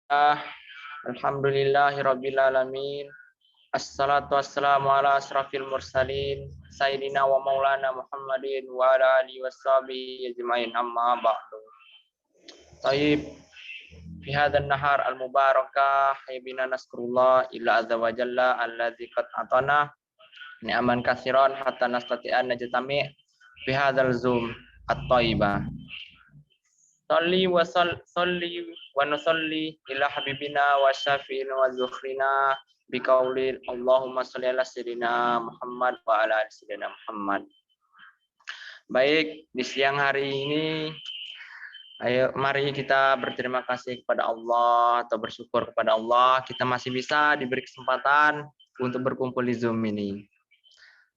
Alhamdulillahirabbil alamin. Assalatu wassalamu ala asrafil mursalin sayyidina wa maulana Muhammadin wa ala alihi washabihi ajmain, amma ba'du. Tayyib, fi hadzal nahar al mubarakah bina nasrullah illa azza wa jalla allazi qad atana ni'aman katsiran hatta nastati'an najtami fi hadzal zoom at-thayyibah. Salli wa nusalli ila habibina wa syafi'ina wa zukhrina biqaulil Allahumma sholli ala sayyidina Muhammad wa ala ali sayyidina Muhammad. Baik, di siang hari ini ayo mari kita berterima kasih kepada Allah atau bersyukur kepada Allah kita masih bisa diberi kesempatan untuk berkumpul di Zoom ini.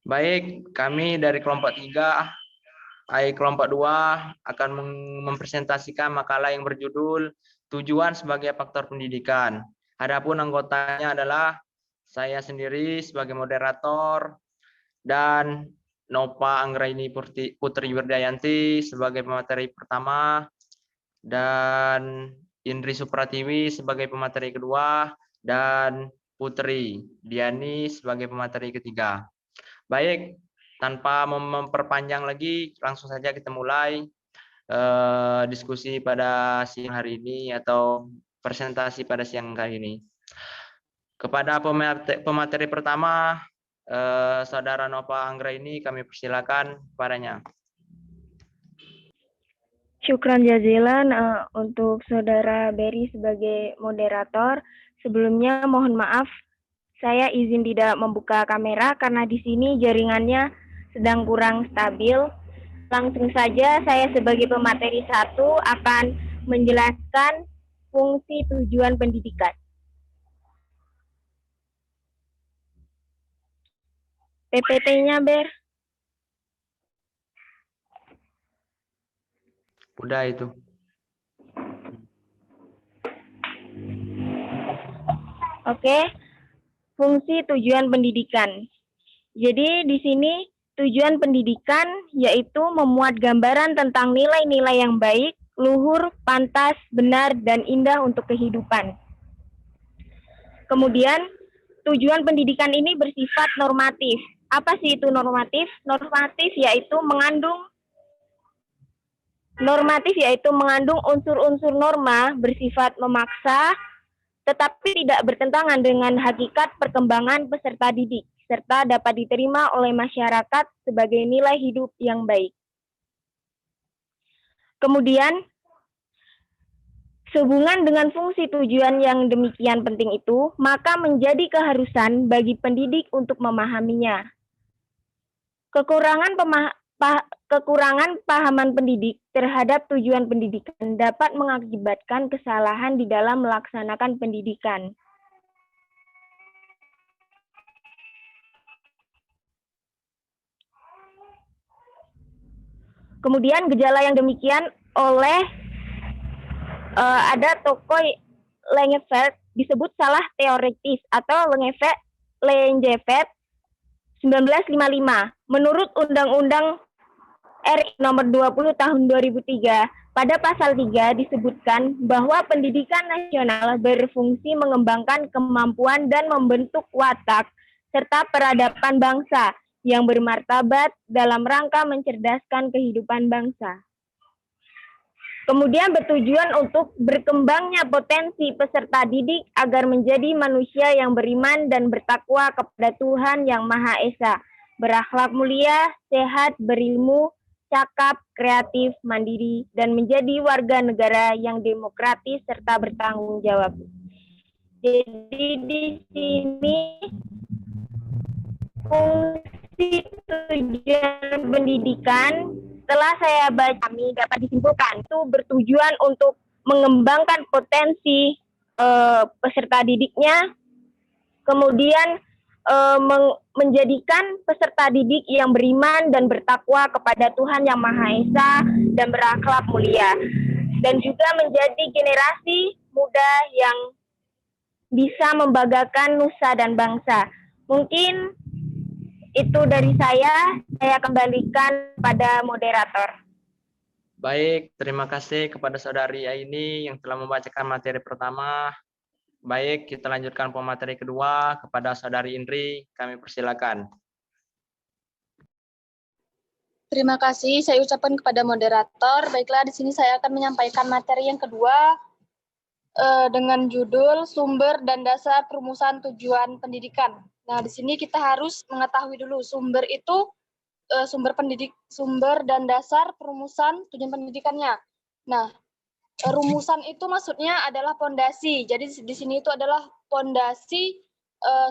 Baik, kami dari kelompok 3 kelompok 2 akan mempresentasikan makalah yang berjudul Tujuan sebagai Faktor Pendidikan. Adapun anggotanya adalah saya sendiri sebagai moderator dan Nova Anggraini Putri Wirdayanti sebagai pemateri pertama dan Indri Supratiwi sebagai pemateri kedua dan Putri Diani sebagai pemateri ketiga. Baik, tanpa memperpanjang lagi, langsung saja kita mulai diskusi pada siang hari ini atau presentasi pada siang hari ini. Kepada pemateri pertama, Saudara Nova Anggraini, kami persilakan kepadanya. Syukran jazilan untuk Saudara Berry sebagai moderator. Sebelumnya mohon maaf, saya izin tidak membuka kamera karena di sini jaringannya sedang kurang stabil. Langsung saja saya sebagai pemateri 1 akan menjelaskan fungsi tujuan pendidikan. PPT-nya, Ber. Udah itu. Oke. Fungsi tujuan pendidikan. Jadi di sini tujuan pendidikan yaitu memuat gambaran tentang nilai-nilai yang baik, luhur, pantas, benar, dan indah untuk kehidupan. Kemudian, tujuan pendidikan ini bersifat normatif. Apa sih itu normatif? Normatif yaitu mengandung unsur-unsur norma bersifat memaksa, tetapi tidak bertentangan dengan hakikat perkembangan peserta didik, serta dapat diterima oleh masyarakat sebagai nilai hidup yang baik. Kemudian, sehubungan dengan fungsi tujuan yang demikian penting itu, maka menjadi keharusan bagi pendidik untuk memahaminya. Kekurangan pahaman pendidik terhadap tujuan pendidikan dapat mengakibatkan kesalahan di dalam melaksanakan pendidikan. Kemudian gejala yang demikian oleh ada tokoh Langeveld disebut salah teoritis atau Langeveld 1955. Menurut Undang-Undang RI nomor 20 tahun 2003, pada pasal 3 disebutkan bahwa pendidikan nasional berfungsi mengembangkan kemampuan dan membentuk watak serta peradaban bangsa yang bermartabat dalam rangka mencerdaskan kehidupan bangsa. Kemudian bertujuan untuk berkembangnya potensi peserta didik agar menjadi manusia yang beriman dan bertakwa kepada Tuhan Yang Maha Esa, berakhlak mulia, sehat, berilmu, cakap, kreatif, mandiri, dan menjadi warga negara yang demokratis serta bertanggung jawab. Jadi di sini fungsi tujuan pendidikan setelah saya baca kami dapat disimpulkan itu bertujuan untuk mengembangkan potensi peserta didiknya, kemudian menjadikan peserta didik yang beriman dan bertakwa kepada Tuhan Yang Maha Esa dan berakhlak mulia, dan juga menjadi generasi muda yang bisa membanggakan nusa dan bangsa. Mungkin itu dari saya kembalikan pada moderator. Baik, terima kasih kepada Saudari Aini yang telah membacakan materi pertama. Baik, kita lanjutkan pemateri kedua kepada Saudari Indri. Kami persilakan. Terima kasih saya ucapkan kepada moderator. Baiklah, di sini saya akan menyampaikan materi yang kedua dengan judul Sumber dan Dasar Perumusan Tujuan Pendidikan. Nah, di sini kita harus mengetahui dulu sumber itu sumber dan dasar perumusan tujuan pendidikannya. Nah, rumusan itu maksudnya adalah pondasi. Jadi di sini itu adalah pondasi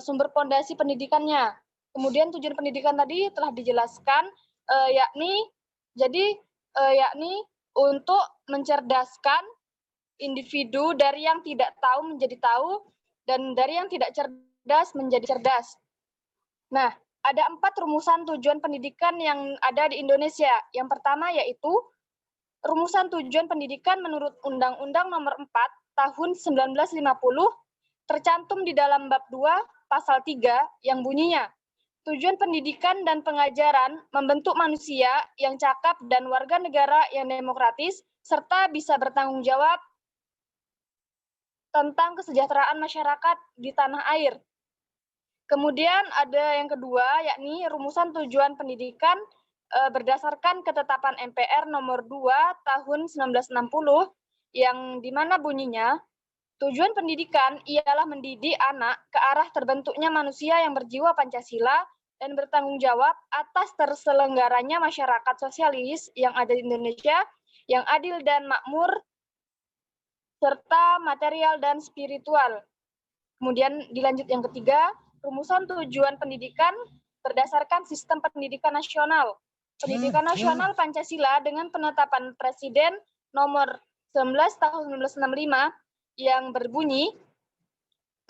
sumber pondasi pendidikannya. Kemudian tujuan pendidikan tadi telah dijelaskan yakni untuk mencerdaskan individu dari yang tidak tahu menjadi tahu dan dari yang tidak cerdas menjadi cerdas. Nah, ada 4 rumusan tujuan pendidikan yang ada di Indonesia. Yang pertama yaitu rumusan tujuan pendidikan menurut Undang-Undang Nomor 4 Tahun 1950 tercantum di dalam bab 2 pasal 3 yang bunyinya, tujuan pendidikan dan pengajaran membentuk manusia yang cakap dan warga negara yang demokratis serta bisa bertanggung jawab tentang kesejahteraan masyarakat di tanah air. Kemudian ada yang kedua, yakni rumusan tujuan pendidikan berdasarkan ketetapan MPR nomor 2 tahun 1960, yang dimana bunyinya, tujuan pendidikan ialah mendidik anak ke arah terbentuknya manusia yang berjiwa Pancasila dan bertanggung jawab atas terselenggaranya masyarakat sosialis yang ada di Indonesia, yang adil dan makmur, serta material dan spiritual. Kemudian dilanjut yang ketiga, rumusan tujuan pendidikan berdasarkan sistem pendidikan nasional. Pendidikan nasional Pancasila dengan penetapan Presiden nomor 19 tahun 1965 yang berbunyi,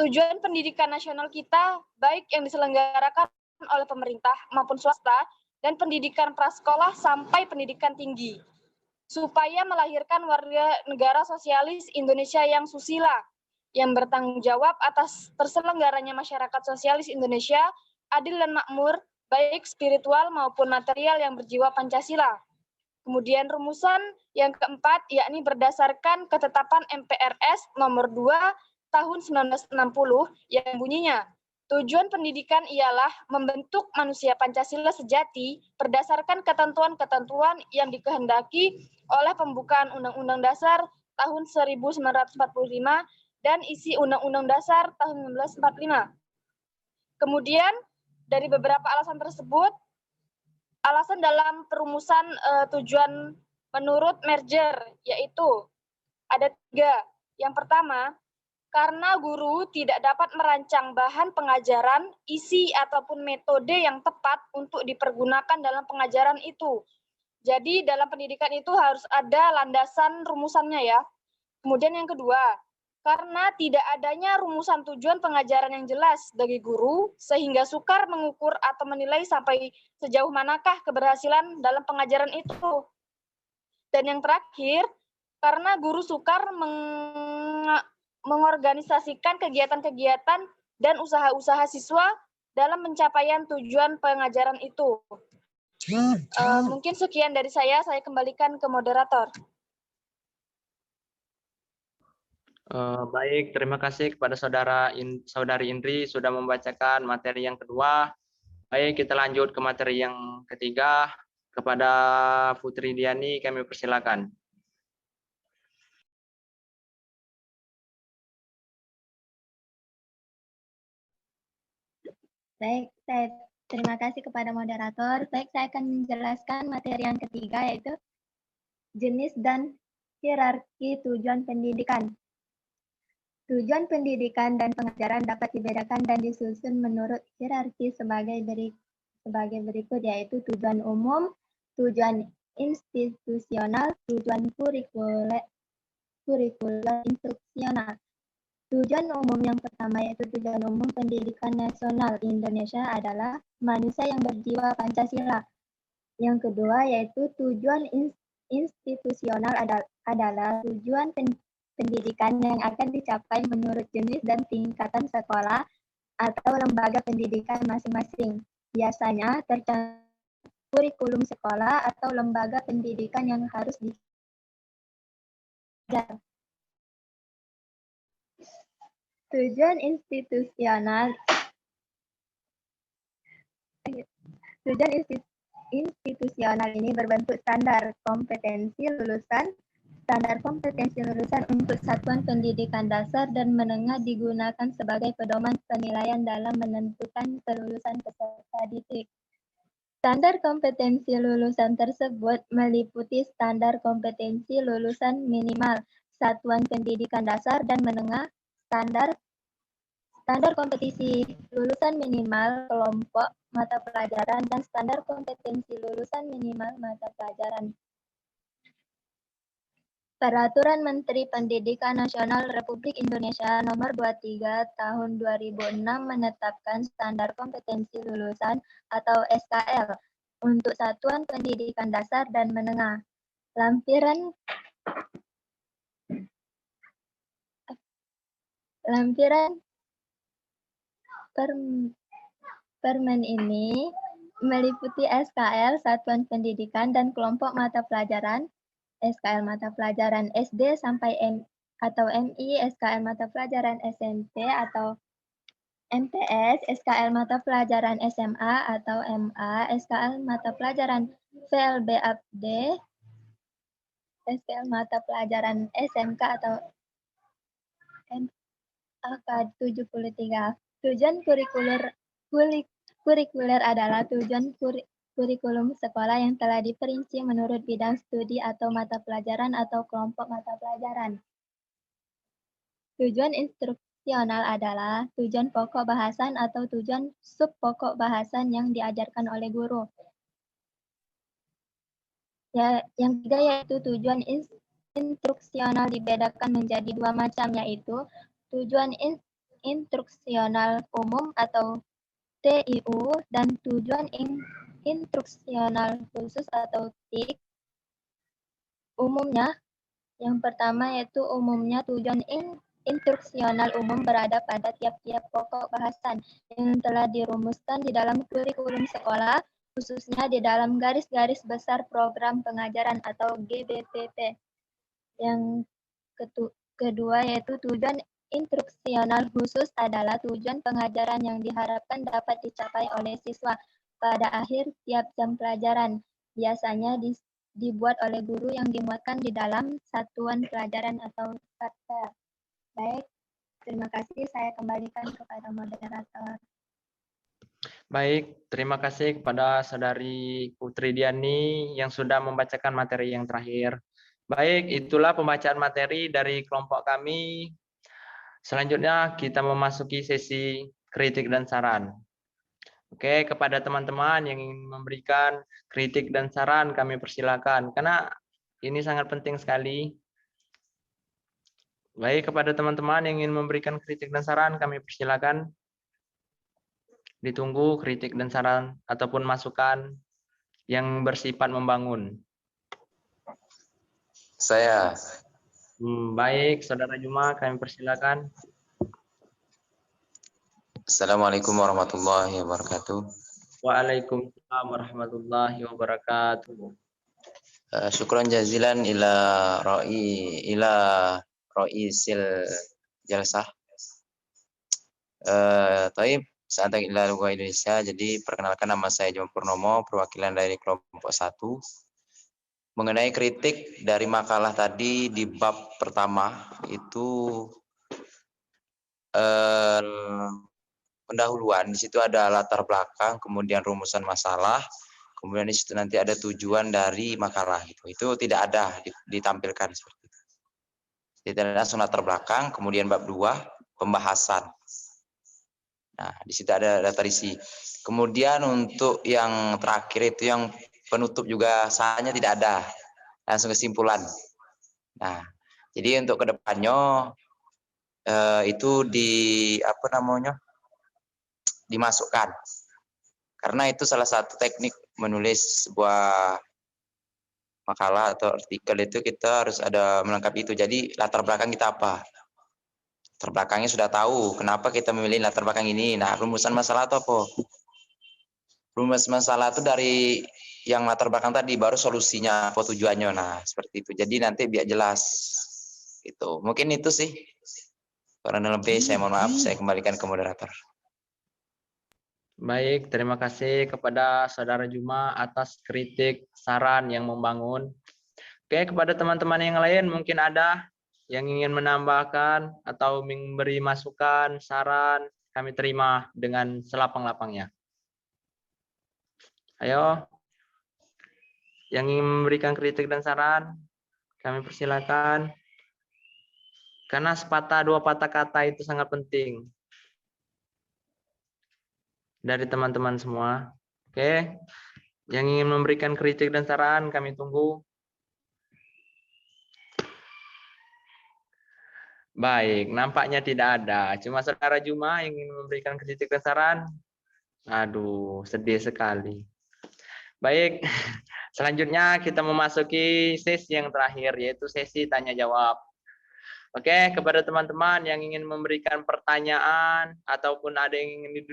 tujuan pendidikan nasional kita baik yang diselenggarakan oleh pemerintah maupun swasta dan pendidikan prasekolah sampai pendidikan tinggi, supaya melahirkan warga negara sosialis Indonesia yang susila, yang bertanggung jawab atas terselenggaranya masyarakat sosialis Indonesia, adil dan makmur, baik spiritual maupun material yang berjiwa Pancasila. Kemudian rumusan yang keempat, yakni berdasarkan ketetapan MPRS nomor 2 tahun 1960 yang bunyinya, tujuan pendidikan ialah membentuk manusia Pancasila sejati berdasarkan ketentuan-ketentuan yang dikehendaki oleh pembukaan Undang-Undang Dasar tahun 1945 dan isi Undang-Undang Dasar tahun 1945. Kemudian, dari beberapa alasan tersebut, alasan dalam perumusan tujuan menurut Merger, yaitu ada 3. Yang pertama, karena guru tidak dapat merancang bahan pengajaran, isi ataupun metode yang tepat untuk dipergunakan dalam pengajaran itu. Jadi dalam pendidikan itu harus ada landasan rumusannya ya. Kemudian yang kedua, karena tidak adanya rumusan tujuan pengajaran yang jelas bagi guru, sehingga sukar mengukur atau menilai sampai sejauh manakah keberhasilan dalam pengajaran itu. Dan yang terakhir, karena guru sukar mengorganisasikan kegiatan-kegiatan dan usaha-usaha siswa dalam pencapaian tujuan pengajaran itu. Mungkin sekian dari saya kembalikan ke moderator. Baik, terima kasih kepada Saudari Indri sudah membacakan materi yang kedua. Baik, kita lanjut ke materi yang ketiga. Kepada Putri Diani, kami persilakan. Baik, terima kasih kepada moderator. Baik, saya akan menjelaskan materi yang ketiga, yaitu jenis dan hierarki tujuan pendidikan. Tujuan pendidikan dan pengajaran dapat dibedakan dan disusun menurut hierarki sebagai berikut, yaitu tujuan umum, tujuan institusional, tujuan kurikuler instruksional. Tujuan umum yang pertama yaitu tujuan umum pendidikan nasional Indonesia adalah manusia yang berjiwa Pancasila. Yang kedua yaitu tujuan institusional adalah tujuan pendidikan yang akan dicapai menurut jenis dan tingkatan sekolah atau lembaga pendidikan masing-masing. Biasanya tercantum kurikulum sekolah atau lembaga pendidikan yang harus belajar. Tujuan institusional ini berbentuk standar kompetensi lulusan. Standar kompetensi lulusan untuk satuan pendidikan dasar dan menengah digunakan sebagai pedoman penilaian dalam menentukan kelulusan peserta didik. Standar kompetensi lulusan tersebut meliputi standar kompetensi lulusan minimal satuan pendidikan dasar dan menengah, standar kompetisi lulusan minimal kelompok mata pelajaran, dan standar kompetensi lulusan minimal mata pelajaran. Peraturan Menteri Pendidikan Nasional Republik Indonesia Nomor 23 Tahun 2006 menetapkan standar kompetensi lulusan atau SKL untuk satuan pendidikan dasar dan menengah. Lampiran Permen ini meliputi SKL satuan pendidikan dan kelompok mata pelajaran, SKL mata pelajaran SD sampai atau MI, SKL mata pelajaran SMP atau MTS, SKL mata pelajaran SMA atau MA, SKL mata pelajaran VLB-ABD, SKL mata pelajaran SMK atau MAK 73. Tujuan kurikuler adalah tujuan kurikulum sekolah yang telah diperinci menurut bidang studi atau mata pelajaran atau kelompok mata pelajaran. Tujuan instruksional adalah tujuan pokok bahasan atau tujuan sub pokok bahasan yang diajarkan oleh guru. Yang ketiga yaitu tujuan instruksional dibedakan menjadi dua macam, yaitu tujuan instruksional umum atau TIU dan tujuan instruksional khusus atau TIK. Umumnya, yang pertama yaitu umumnya tujuan instruksional umum berada pada tiap-tiap pokok bahasan yang telah dirumuskan di dalam kurikulum sekolah, khususnya di dalam garis-garis besar program pengajaran atau GBPP. Yang kedua yaitu tujuan instruksional khusus adalah tujuan pengajaran yang diharapkan dapat dicapai oleh siswa pada akhir tiap jam pelajaran. Biasanya dibuat oleh guru yang dimuatkan di dalam satuan pelajaran atau SATPER. Baik, terima kasih. Saya kembalikan kepada moderator. Baik, terima kasih kepada Saudari Putri Diani yang sudah membacakan materi yang terakhir. Baik, itulah pembacaan materi dari kelompok kami. Selanjutnya kita memasuki sesi kritik dan saran. Oke, kepada teman-teman yang ingin memberikan kritik dan saran kami persilakan karena ini sangat penting sekali. Baik, kepada teman-teman yang ingin memberikan kritik dan saran kami persilakan. Ditunggu kritik dan saran ataupun masukan yang bersifat membangun. Saya. Baik, Saudara Juma, kami persilakan. Assalamualaikum warahmatullahi wabarakatuh. Waalaikumsalam warahmatullahi wabarakatuh. Syukran jazilan ila ra'isil jalsah. Taib, saat ila Luga Indonesia. Jadi perkenalkan, nama saya Juma Purnomo, perwakilan dari kelompok 1. Mengenai kritik dari makalah tadi di bab pertama itu pendahuluan, di situ ada latar belakang, kemudian rumusan masalah, kemudian di situ nanti ada tujuan dari makalah gitu. Itu tidak ada ditampilkan seperti itu. Jadi langsung latar belakang, kemudian bab 2 pembahasan. Nah, di situ ada data isi. Kemudian untuk yang terakhir itu yang penutup juga salahnya tidak ada, langsung kesimpulan. Nah, jadi untuk kedepannya itu dimasukkan, karena itu salah satu teknik menulis sebuah makalah atau artikel itu kita harus ada melengkapi itu. Jadi latar belakang kita apa? Latar belakangnya sudah tahu kenapa kita memilih latar belakang ini. Nah, rumusan masalah itu apa? Rumus masalah itu dari yang latar belakang tadi, baru solusinya, apa tujuannya. Nah, seperti itu. Jadi nanti biar jelas. Itu mungkin itu sih. Kurang lebih saya mohon maaf, saya kembalikan ke moderator. Baik, terima kasih kepada Saudara Juma atas kritik, saran yang membangun. Oke, kepada teman-teman yang lain mungkin ada yang ingin menambahkan atau memberi masukan, saran, kami terima dengan selapang-lapangnya. Ayo, yang ingin memberikan kritik dan saran, kami persilakan. Karena sepatah dua patah kata itu sangat penting dari teman-teman semua. Oke, yang ingin memberikan kritik dan saran kami tunggu. Baik, nampaknya tidak ada. Cuma Saudara Juma yang ingin memberikan kritik dan saran. Aduh, sedih sekali. Baik, selanjutnya kita memasuki sesi yang terakhir, yaitu sesi tanya jawab. Oke, kepada teman-teman yang ingin memberikan pertanyaan ataupun ada yang ingin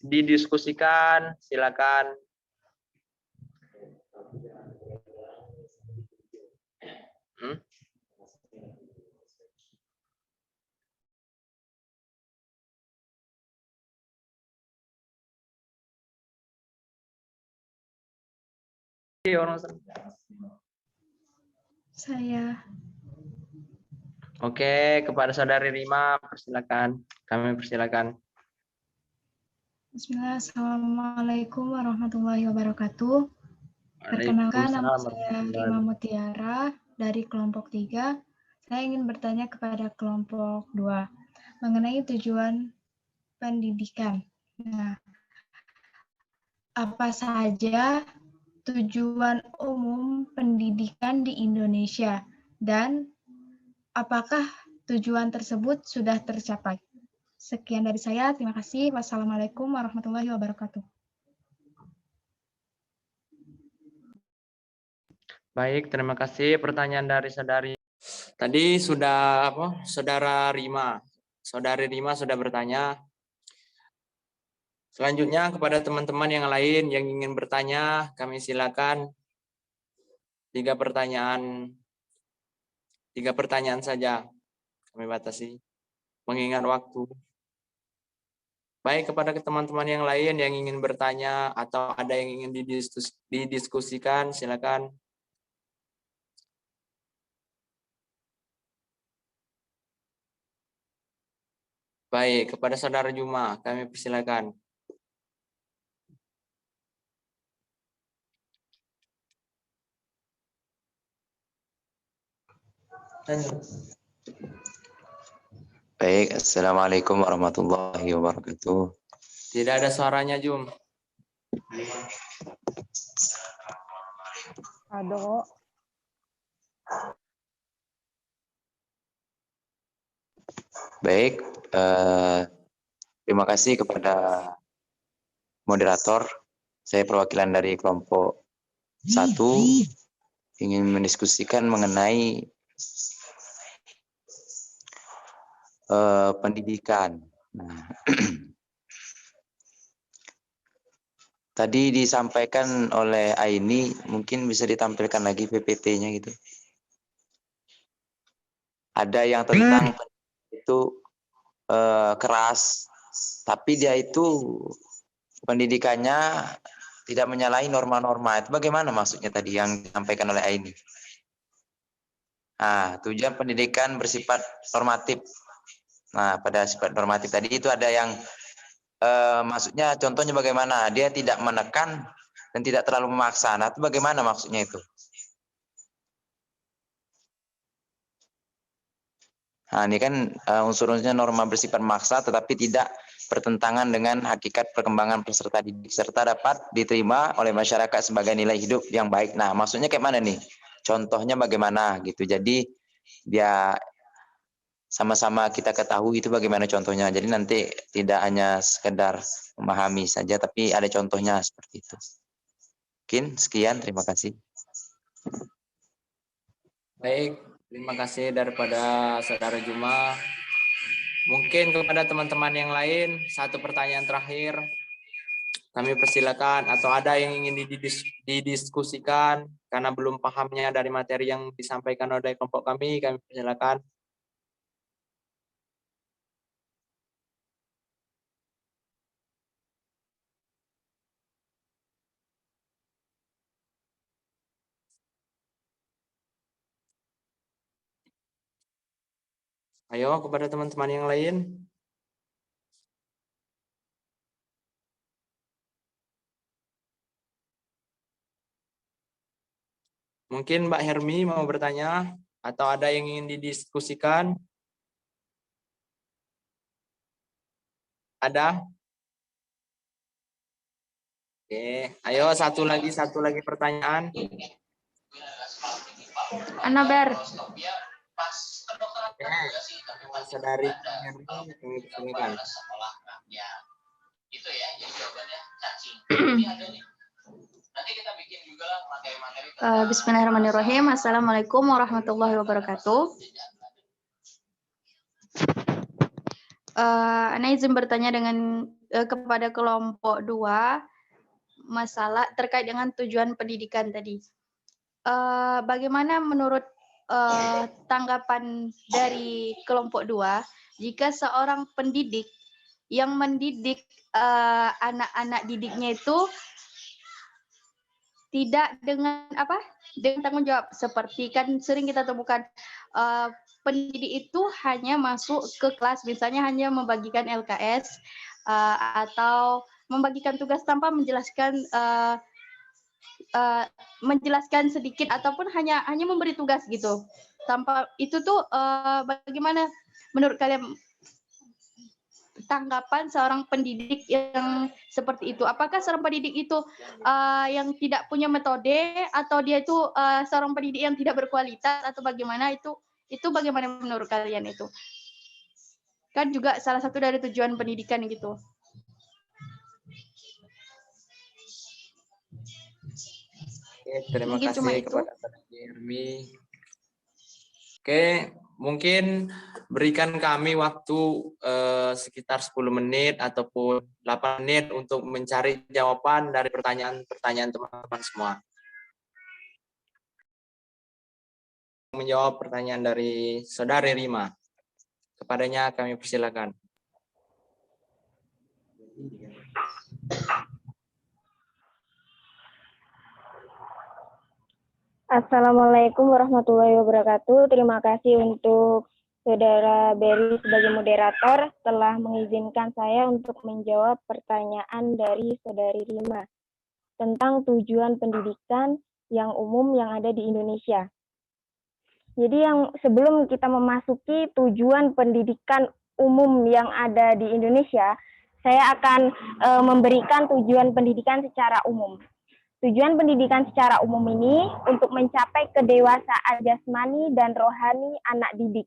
didiskusikan, silakan. Saya. Oke, kepada Saudari Rima, persilakan. Kami persilakan. Bismillah, Assalamualaikum warahmatullahi wabarakatuh. Perkenalkan, nama saya Rima Mutiara dari kelompok 3. Saya ingin bertanya kepada kelompok 2 mengenai tujuan pendidikan. Nah, apa saja tujuan umum pendidikan di Indonesia dan apakah tujuan tersebut sudah tercapai? Sekian dari saya, terima kasih. Wassalamualaikum warahmatullahi wabarakatuh. Baik, terima kasih pertanyaan dari Saudari. Tadi sudah Saudara Rima. Saudari Rima sudah bertanya. Selanjutnya kepada teman-teman yang lain yang ingin bertanya, kami silakan 3 pertanyaan saja. Kami batasi mengingat waktu. Baik, kepada teman-teman yang lain yang ingin bertanya atau ada yang ingin didiskusikan, silakan. Baik, kepada Saudara Juma, kami persilakan. Baik, Assalamualaikum warahmatullahi wabarakatuh. Tidak ada suaranya, Jum. Aduh. Baik, terima kasih kepada moderator. Saya perwakilan dari kelompok 1 ingin mendiskusikan mengenai pendidikan. Nah, tadi disampaikan oleh Aini, mungkin bisa ditampilkan lagi PPT-nya gitu. Ada yang tentang itu keras, tapi dia itu pendidikannya tidak menyalahi norma-norma. Itu bagaimana maksudnya tadi yang disampaikan oleh Aini? Nah, tujuan pendidikan bersifat normatif. Nah, pada sifat normatif tadi itu ada yang maksudnya contohnya bagaimana? Dia tidak menekan dan tidak terlalu memaksa. Nah, itu bagaimana maksudnya itu? Nah, ini kan unsur-unsurnya norma bersifat maksa tetapi tidak bertentangan dengan hakikat perkembangan peserta didik serta dapat diterima oleh masyarakat sebagai nilai hidup yang baik. Nah, maksudnya kayak mana nih? Contohnya bagaimana gitu. Jadi dia sama-sama kita ketahui itu bagaimana contohnya. Jadi nanti tidak hanya sekedar memahami saja tapi ada contohnya seperti itu. Mungkin sekian, terima kasih. Baik, terima kasih daripada Saudara Juma. Mungkin kepada teman-teman yang lain, 1 pertanyaan terakhir. Kami persilakan atau ada yang ingin didiskusikan karena belum pahamnya dari materi yang disampaikan oleh kelompok kami persilakan. Ayo kepada teman-teman yang lain. Mungkin Mbak Hermi mau bertanya atau ada yang ingin didiskusikan? Ada? Oke, ayo satu lagi pertanyaan. Anaber. Saudari Hermi, kami persilakan. Itu ya, jadi jawabannya cacing. Nanti kita bikin juga lah materi-materi. Bismillahirrahmanirrahim. Assalamualaikum warahmatullahi wabarakatuh. Ana izin bertanya kepada kelompok 2 masalah terkait dengan tujuan pendidikan tadi. Bagaimana menurut tanggapan dari kelompok 2 jika seorang pendidik yang mendidik anak-anak didiknya itu tidak dengan tanggung jawab, seperti kan sering kita temukan pendidik itu hanya masuk ke kelas, misalnya hanya membagikan LKS atau membagikan tugas tanpa menjelaskan sedikit ataupun hanya memberi tugas gitu. Tanpa itu tuh bagaimana menurut kalian tanggapan seorang pendidik yang seperti itu? Apakah seorang pendidik itu yang tidak punya metode, atau dia itu seorang pendidik yang tidak berkualitas, atau bagaimana itu bagaimana menurut kalian itu? Kan juga salah satu dari tujuan pendidikan gitu. Oke, terima Mungkin cuma kasih itu. kepada Saudari Hermi. Oke, mungkin berikan kami waktu sekitar 10 menit ataupun 8 menit untuk mencari jawaban dari pertanyaan-pertanyaan teman-teman semua. Menjawab pertanyaan dari Saudari Rima. Kepadanya kami persilakan. Assalamualaikum warahmatullahi wabarakatuh. Terima kasih untuk Saudara Berry sebagai moderator telah mengizinkan saya untuk menjawab pertanyaan dari Saudari Rima tentang tujuan pendidikan yang umum yang ada di Indonesia. Jadi sebelum kita memasuki tujuan pendidikan umum yang ada di Indonesia, saya akan memberikan tujuan pendidikan secara umum. Tujuan pendidikan secara umum ini untuk mencapai kedewasaan jasmani dan rohani anak didik.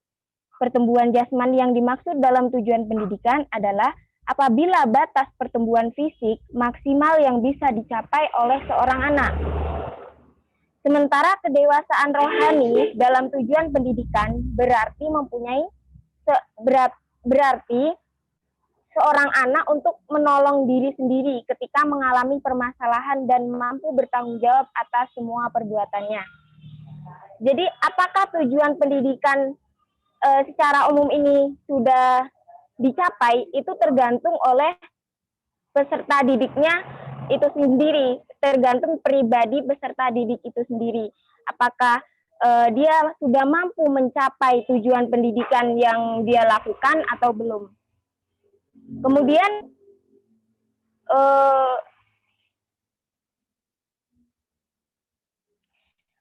Pertumbuhan jasmani yang dimaksud dalam tujuan pendidikan adalah apabila batas pertumbuhan fisik maksimal yang bisa dicapai oleh seorang anak. Sementara kedewasaan rohani dalam tujuan pendidikan berarti seorang anak untuk menolong diri sendiri ketika mengalami permasalahan dan mampu bertanggung jawab atas semua perbuatannya. Jadi, apakah tujuan pendidikan secara umum ini sudah dicapai, itu tergantung oleh peserta didiknya itu sendiri, tergantung pribadi peserta didik itu sendiri. Apakah dia sudah mampu mencapai tujuan pendidikan yang dia lakukan atau belum.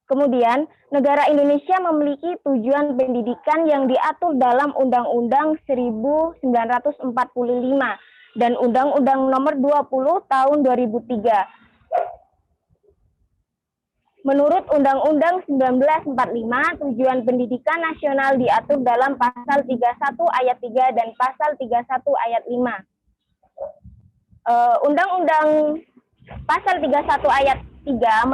Kemudian, negara Indonesia memiliki tujuan pendidikan yang diatur dalam Undang-Undang 1945 dan Undang-Undang Nomor 20 Tahun 2003. Menurut Undang-Undang 1945, tujuan pendidikan nasional diatur dalam Pasal 31 Ayat 3 dan Pasal 31 Ayat 5. Undang-Undang Pasal 31 Ayat 3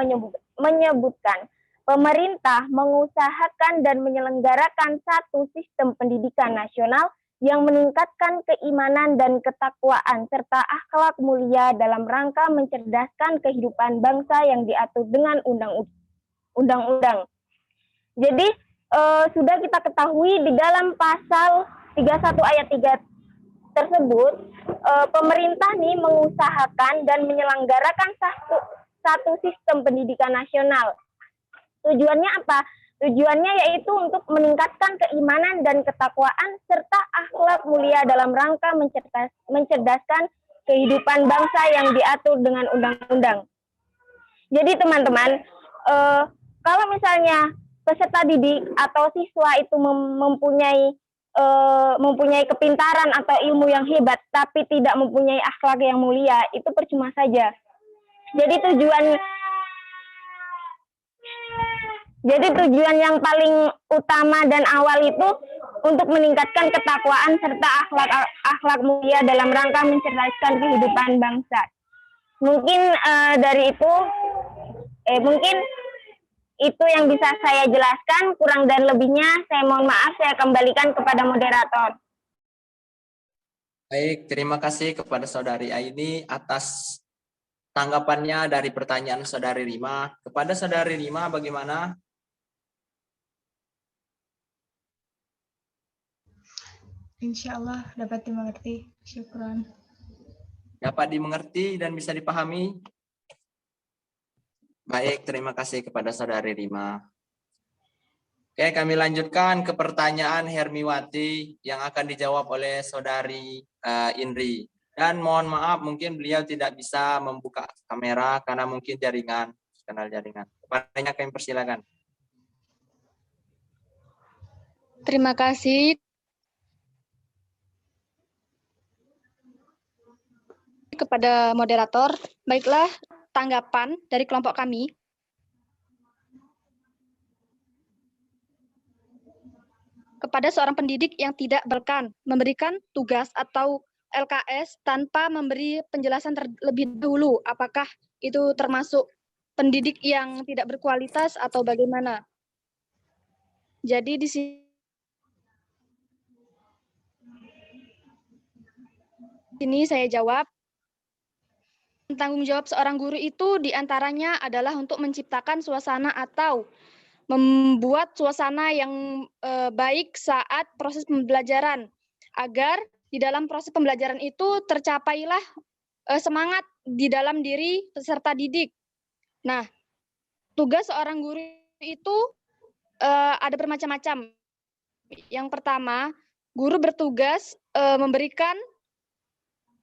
menyebutkan pemerintah mengusahakan dan menyelenggarakan satu sistem pendidikan nasional yang meningkatkan keimanan dan ketakwaan serta akhlak mulia dalam rangka mencerdaskan kehidupan bangsa yang diatur dengan undang-undang. Jadi sudah kita ketahui di dalam pasal 31 ayat 3 tersebut pemerintah nih mengusahakan dan menyelenggarakan satu sistem pendidikan nasional. Tujuannya apa? Tujuannya yaitu untuk meningkatkan keimanan dan ketakwaan serta akhlak mulia dalam rangka mencerdaskan kehidupan bangsa yang diatur dengan undang-undang. Jadi teman-teman, kalau misalnya peserta didik atau siswa itu mempunyai kepintaran atau ilmu yang hebat, tapi tidak mempunyai akhlak yang mulia, itu percuma saja. Jadi tujuan yang paling utama dan awal itu untuk meningkatkan ketakwaan serta akhlak mulia dalam rangka mencerdaskan kehidupan bangsa. Mungkin mungkin itu yang bisa saya jelaskan. Kurang dan lebihnya saya mohon maaf, saya kembalikan kepada moderator. Baik, terima kasih kepada Saudari Aini atas tanggapannya dari pertanyaan Saudari Rima. Kepada Saudari Rima, bagaimana? Insya Allah dapat dimengerti. Syukran. Dapat dimengerti dan bisa dipahami? Baik, terima kasih kepada Saudari Rima. Oke, kami lanjutkan ke pertanyaan Hermiwati yang akan dijawab oleh Saudari Indri. Dan mohon maaf, mungkin beliau tidak bisa membuka kamera karena mungkin kanal jaringan. Kepadanya kami persilakan. Terima kasih kepada moderator. Baiklah, tanggapan dari kelompok kami. Kepada seorang pendidik yang tidak memberikan tugas atau LKS tanpa memberi penjelasan terlebih dahulu, apakah itu termasuk pendidik yang tidak berkualitas atau bagaimana? Jadi di sini saya jawab, tanggung jawab seorang guru itu diantaranya adalah untuk menciptakan suasana atau membuat suasana yang baik saat proses pembelajaran, agar di dalam proses pembelajaran itu tercapailah semangat di dalam diri peserta didik. Nah, tugas seorang guru itu ada bermacam-macam. Yang pertama, guru bertugas memberikan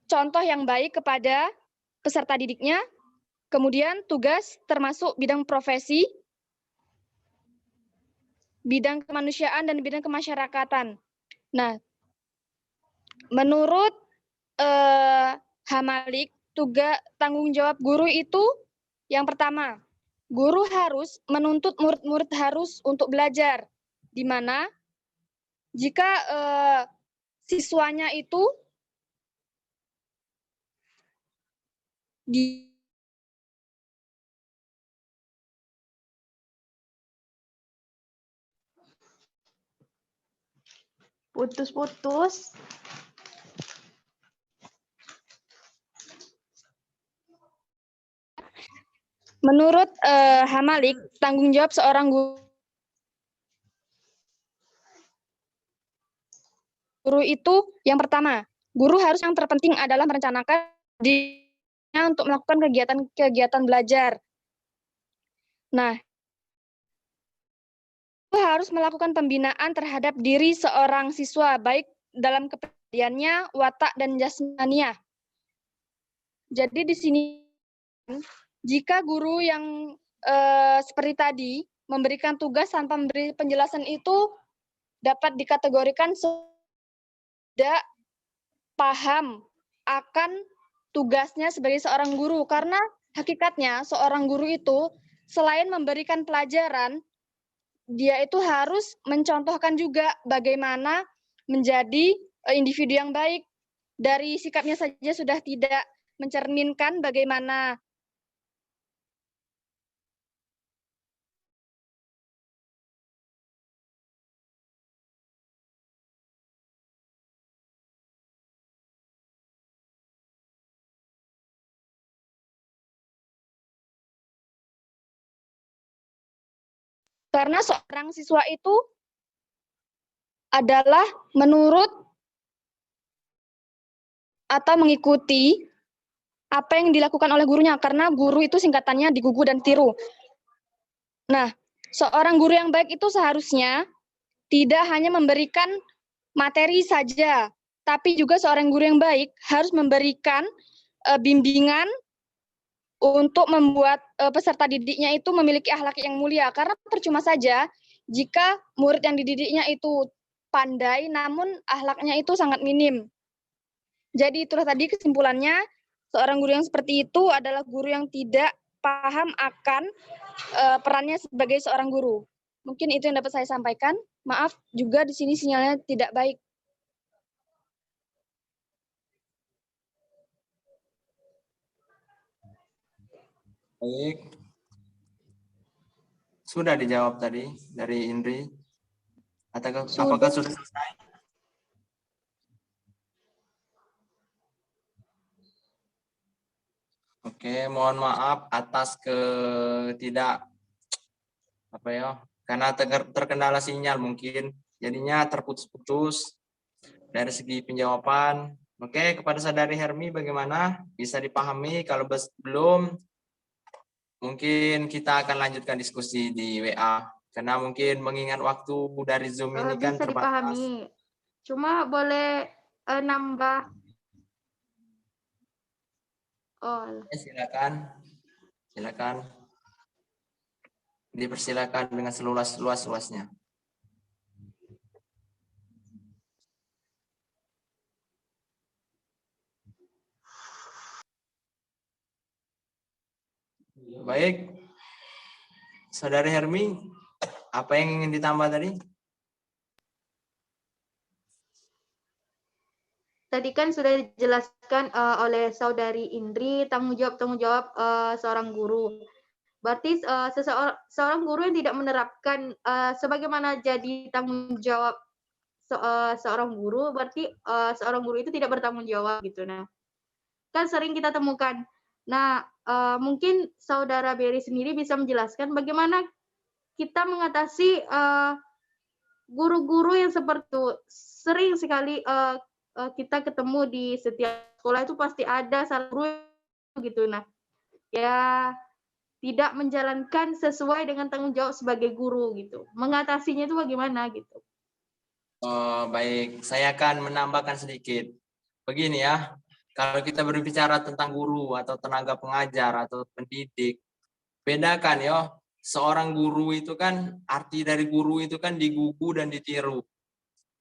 contoh yang baik kepada peserta didiknya. Kemudian tugas termasuk bidang profesi, bidang kemanusiaan, dan bidang kemasyarakatan. Nah, menurut Hamalik, tanggung jawab guru itu yang pertama, guru harus menuntut murid-murid harus untuk belajar, di mana jika siswanya itu Putus-putus. Menurut Hamalik, tanggung jawab seorang guru itu yang pertama, guru harus yang terpenting adalah merencanakan dirinya untuk melakukan kegiatan belajar. Nah, harus melakukan pembinaan terhadap diri seorang siswa, baik dalam kepribadiannya, watak, dan jasmaninya. Jadi di sini, jika guru yang seperti tadi memberikan tugas tanpa memberi penjelasan itu dapat dikategorikan tidak paham akan tugasnya sebagai seorang guru, karena hakikatnya seorang guru itu selain memberikan pelajaran, dia itu harus mencontohkan juga bagaimana menjadi individu yang baik. Dari sikapnya saja sudah tidak mencerminkan bagaimana karena seorang siswa itu adalah menurut atau mengikuti apa yang dilakukan oleh gurunya, karena guru itu singkatannya digugu dan tiru. Nah, Seorang guru yang baik itu seharusnya tidak hanya memberikan materi saja, tapi juga seorang guru yang baik harus memberikan bimbingan untuk membuat peserta didiknya itu memiliki akhlak yang mulia. Karena percuma saja jika murid yang dididiknya itu pandai, namun akhlaknya itu sangat minim. Jadi itulah tadi kesimpulannya, seorang guru yang seperti itu adalah guru yang tidak paham akan perannya sebagai seorang guru. Mungkin itu yang dapat saya sampaikan. Maaf juga di sini sinyalnya tidak baik. Baik. Sudah dijawab tadi dari Indri. Apakah sudah selesai? Oke, mohon maaf atas karena terkendala sinyal mungkin, jadinya terputus-putus dari segi penjawaban. Oke, kepada Saudari Hermi bagaimana? Bisa dipahami? Kalau belum, mungkin kita akan lanjutkan diskusi di WA. Karena mungkin mengingat waktu dari Zoom ini kan bisa terbatas. dipahami. Cuma boleh nambah. Oh. Silakan. Dipersilakan dengan seluas-luasnya. Baik, Saudari Hermi, apa yang ingin ditambah tadi? Tadi kan sudah dijelaskan oleh Saudari Indri tanggung jawab seorang guru. Berarti seorang guru yang tidak menerapkan sebagaimana jadi tanggung jawab seorang guru, berarti seorang guru itu tidak bertanggung jawab gitu. Nah, kan sering kita temukan. Nah, mungkin Saudara Berry sendiri bisa menjelaskan bagaimana kita mengatasi guru-guru yang seperti itu. Sering sekali kita ketemu di setiap sekolah itu pasti ada salah guru gitu. Nah, ya tidak menjalankan sesuai dengan tanggung jawab sebagai guru gitu. Mengatasinya itu bagaimana gitu? Baik, saya akan menambahkan sedikit. Begini ya, kalau kita berbicara tentang guru atau tenaga pengajar atau pendidik, bedakan ya, seorang guru itu kan, arti dari guru itu kan digugu dan ditiru.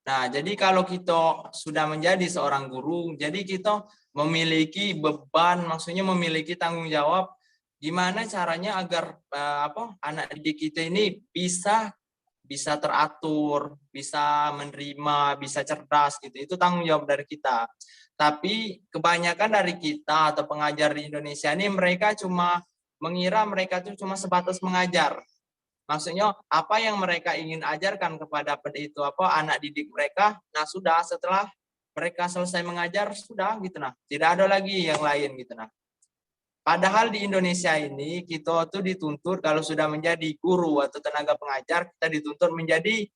Nah, jadi kalau kita sudah menjadi seorang guru, jadi kita memiliki beban, maksudnya memiliki tanggung jawab, gimana caranya agar anak didik kita ini bisa teratur, bisa menerima, bisa cerdas gitu. Itu tanggung jawab dari kita. Tapi kebanyakan dari kita atau pengajar di Indonesia ini mereka cuma mengira mereka itu cuma sebatas mengajar. Maksudnya apa yang mereka ingin ajarkan kepada anak didik mereka, nah sudah setelah mereka selesai mengajar sudah gitu nah. Tidak ada lagi yang lain gitu nah. Padahal di Indonesia ini kita tuh dituntut kalau sudah menjadi guru atau tenaga pengajar, kita dituntut menjadi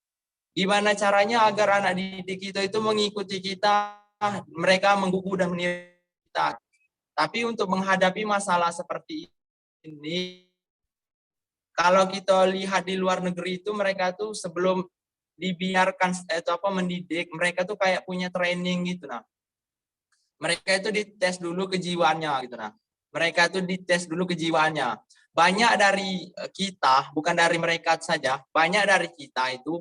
gimana caranya agar anak didik kita itu mengikuti kita, mereka menggugu dan meniru kita. Tapi untuk menghadapi masalah seperti ini, kalau kita lihat di luar negeri itu mereka tuh sebelum dibiarkan mendidik, mereka tuh kayak punya training gitu nah. Mereka itu dites dulu kejiwaannya gitu nah. Mereka itu dites dulu kejiwaannya. Banyak dari kita, bukan dari mereka saja, banyak dari kita itu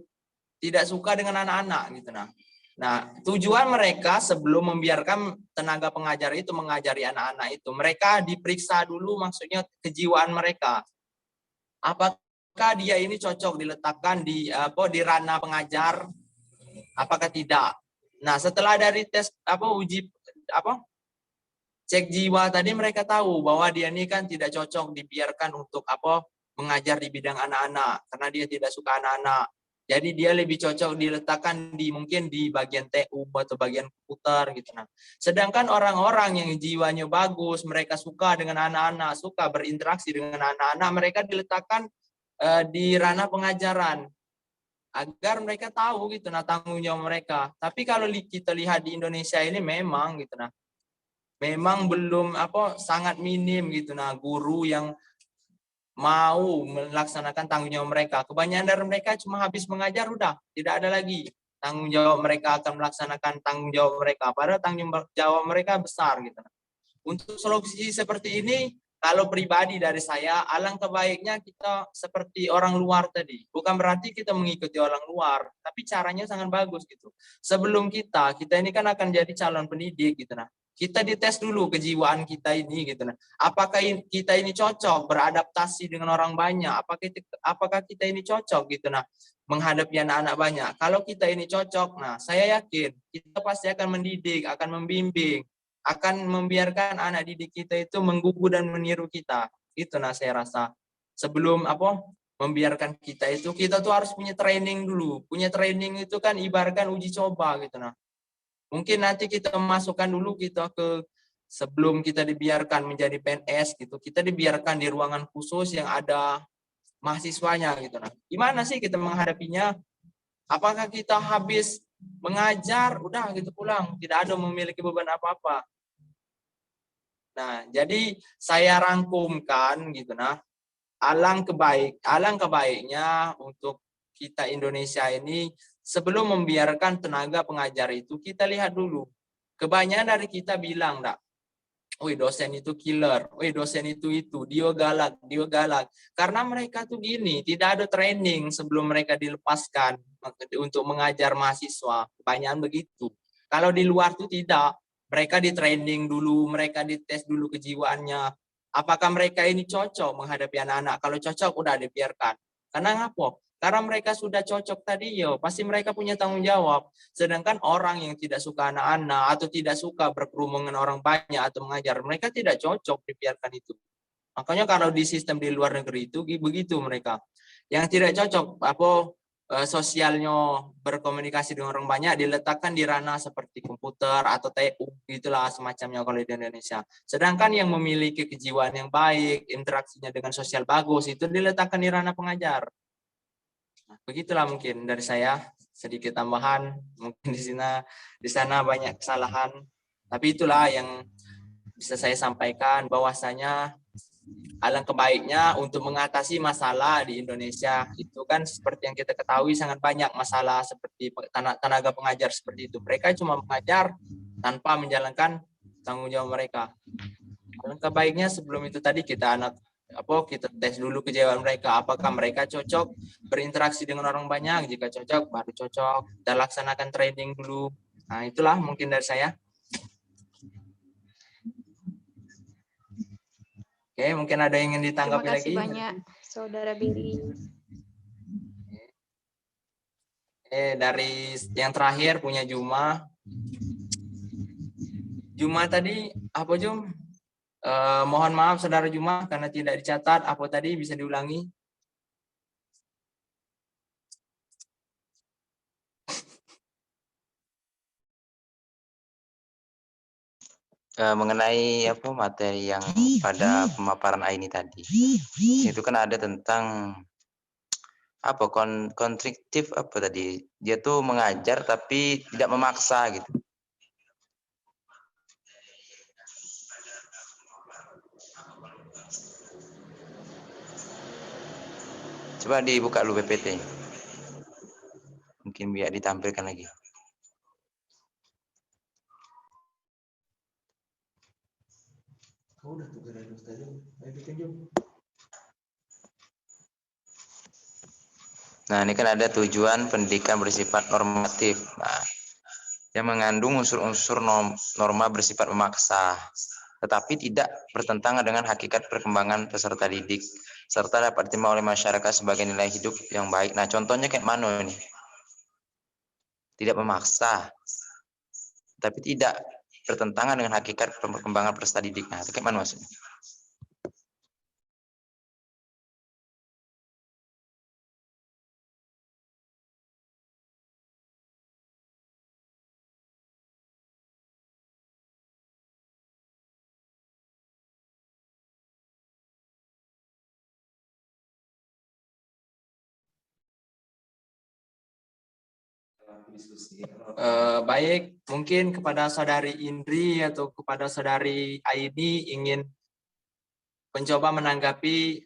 tidak suka dengan anak-anak gitu nah. Nah, tujuan mereka sebelum membiarkan tenaga pengajar itu mengajari anak-anak itu, mereka diperiksa dulu maksudnya kejiwaan mereka. Apakah dia ini cocok diletakkan di ranah pengajar? Apakah tidak? Nah, setelah dari tes cek jiwa tadi mereka tahu bahwa dia ini kan tidak cocok dibiarkan untuk mengajar di bidang anak-anak karena dia tidak suka anak-anak. Jadi dia lebih cocok diletakkan mungkin di bagian TU atau bagian komputer gitu nah. Sedangkan orang-orang yang jiwanya bagus, mereka suka dengan anak-anak, suka berinteraksi dengan anak-anak, mereka diletakkan di ranah pengajaran agar mereka tahu gitu nah tanggung jawab mereka. Tapi kalau kita lihat di Indonesia ini memang gitu nah, memang belum sangat minim gitu nah guru yang mau melaksanakan tanggung jawab mereka. Kebanyakan dari mereka cuma habis mengajar udah, tidak ada lagi tanggung jawab mereka akan melaksanakan tanggung jawab mereka. Padahal tanggung jawab mereka besar gitu. Untuk solusi seperti ini, kalau pribadi dari saya, alangkah baiknya kita seperti orang luar tadi. Bukan berarti kita mengikuti orang luar, tapi caranya sangat bagus gitu. Sebelum kita ini kan akan jadi calon pendidik gitu. Nah, kita dites dulu kejiwaan kita ini gitu. Nah, apakah kita ini cocok beradaptasi dengan orang banyak? Apakah kita ini cocok gitu. Nah, menghadapi anak-anak banyak. Kalau kita ini cocok, nah saya yakin kita pasti akan mendidik, akan membimbing, akan membiarkan anak didik kita itu menggugu dan meniru kita. Itu nah saya rasa. Sebelum membiarkan kita tuh harus punya training dulu. Punya training itu kan ibaratkan uji coba gitu nah. Mungkin nanti kita masukkan dulu kita ke sebelum kita dibiarkan menjadi PNS gitu. Kita dibiarkan di ruangan khusus yang ada mahasiswanya gitu nah. Gimana sih kita menghadapinya? Apakah kita habis mengajar udah gitu pulang, tidak ada memiliki beban apa-apa? Nah, jadi saya rangkumkan gitu nah, alangkah baiknya untuk kita Indonesia ini sebelum membiarkan tenaga pengajar itu kita lihat dulu. Kebanyakan dari kita bilang, wih dosen itu killer, wih dosen itu dia galak. Karena mereka tuh gini, tidak ada training sebelum mereka dilepaskan untuk mengajar mahasiswa. Kebanyakan begitu. Kalau di luar tuh tidak. Mereka di training dulu, mereka dites dulu kejiwaannya. Apakah mereka ini cocok menghadapi anak-anak? Kalau cocok, udah dibiarkan. Karena ngapa? Karena mereka sudah cocok tadi, pasti mereka punya tanggung jawab. Sedangkan orang yang tidak suka anak-anak atau tidak suka berkerumun dengan orang banyak atau mengajar, mereka tidak cocok dibiarkan itu. Makanya kalau di sistem di luar negeri itu begitu mereka. Yang tidak cocok sosialnya berkomunikasi dengan orang banyak diletakkan di ranah seperti komputer atau TU itulah semacamnya kalau di Indonesia. Sedangkan yang memiliki kejiwaan yang baik, interaksinya dengan sosial bagus itu diletakkan di ranah pengajar. Nah, begitulah mungkin dari saya sedikit tambahan. Mungkin di sana banyak kesalahan, tapi itulah yang bisa saya sampaikan bahwasanya alangkah baiknya untuk mengatasi masalah di Indonesia itu kan seperti yang kita ketahui sangat banyak masalah seperti tenaga pengajar seperti itu. Mereka cuma mengajar tanpa menjalankan tanggung jawab mereka. Alangkah baiknya sebelum itu tadi kita tes dulu kejiwaan mereka, apakah mereka cocok berinteraksi dengan orang banyak. Jika cocok baru cocok, kita laksanakan training dulu. Nah, itulah mungkin dari saya. Oke, mungkin ada yang ingin ditanggapi lagi. Terima kasih banyak, Saudara Billy. Dari yang terakhir punya Juma. Juma tadi apa Jum? Mohon maaf Saudara Juma karena tidak dicatat. Apa tadi bisa diulangi? Mengenai materi yang pada pemaparan ini tadi, itu kan ada tentang konstriktif tadi, dia tuh mengajar tapi tidak memaksa gitu. Coba dibuka dulu PPT, mungkin biar ditampilkan lagi. Nah, ini kan ada tujuan pendidikan bersifat normatif. Nah, yang mengandung unsur-unsur norma bersifat memaksa, tetapi tidak bertentangan dengan hakikat perkembangan peserta didik, serta dapat diterima oleh masyarakat sebagai nilai hidup yang baik. Nah, contohnya kayak mana ini? Tidak memaksa, tapi tidak bertentangan dengan hakikat perkembangan peserta didik. Nah, itu kayak mana maksudnya? Baik, mungkin kepada Saudari Indri atau kepada Saudari Aini ingin mencoba menanggapi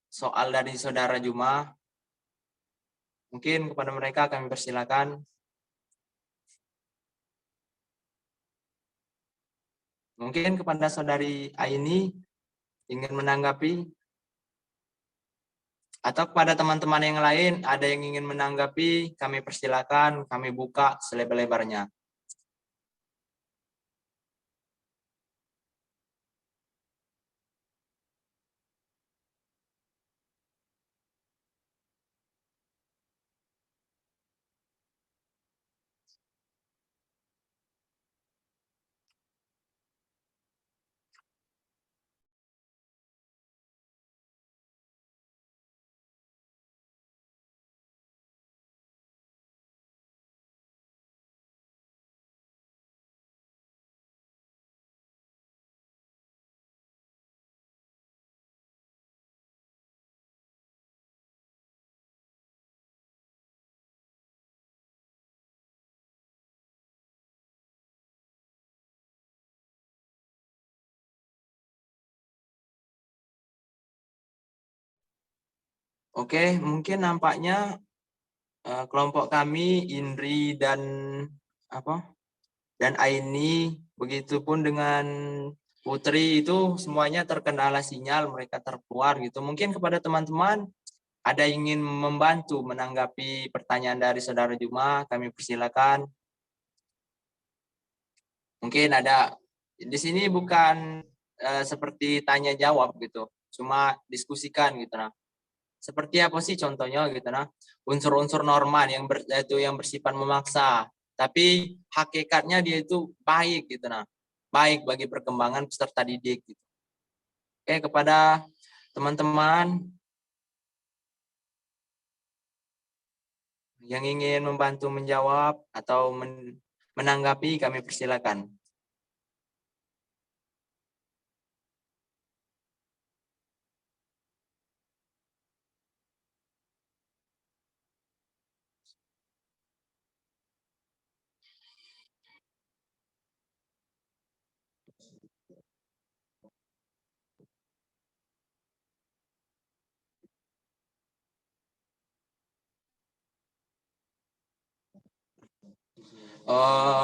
soal dari saudara Juma. Mungkin kepada mereka kami persilakan. Mungkin kepada saudari Aini ingin menanggapi, atau kepada teman-teman yang lain ada yang ingin menanggapi, kami persilakan, kami buka selebar-lebarnya. Oke, mungkin nampaknya kelompok kami Indri dan Aini, begitupun dengan Putri itu semuanya terkendala sinyal, mereka terkeluar gitu. Mungkin kepada teman-teman ada yang ingin membantu menanggapi pertanyaan dari saudara Juma, kami persilakan. Mungkin ada di sini bukan seperti tanya jawab gitu, cuma diskusikan gitu nah. Seperti apa sih contohnya gitu nah, unsur-unsur norma yang bersifat memaksa, tapi hakikatnya dia itu baik gitu nah, baik bagi perkembangan peserta didik gitu. Oke, kepada teman-teman yang ingin membantu menjawab atau menanggapi, kami persilakan.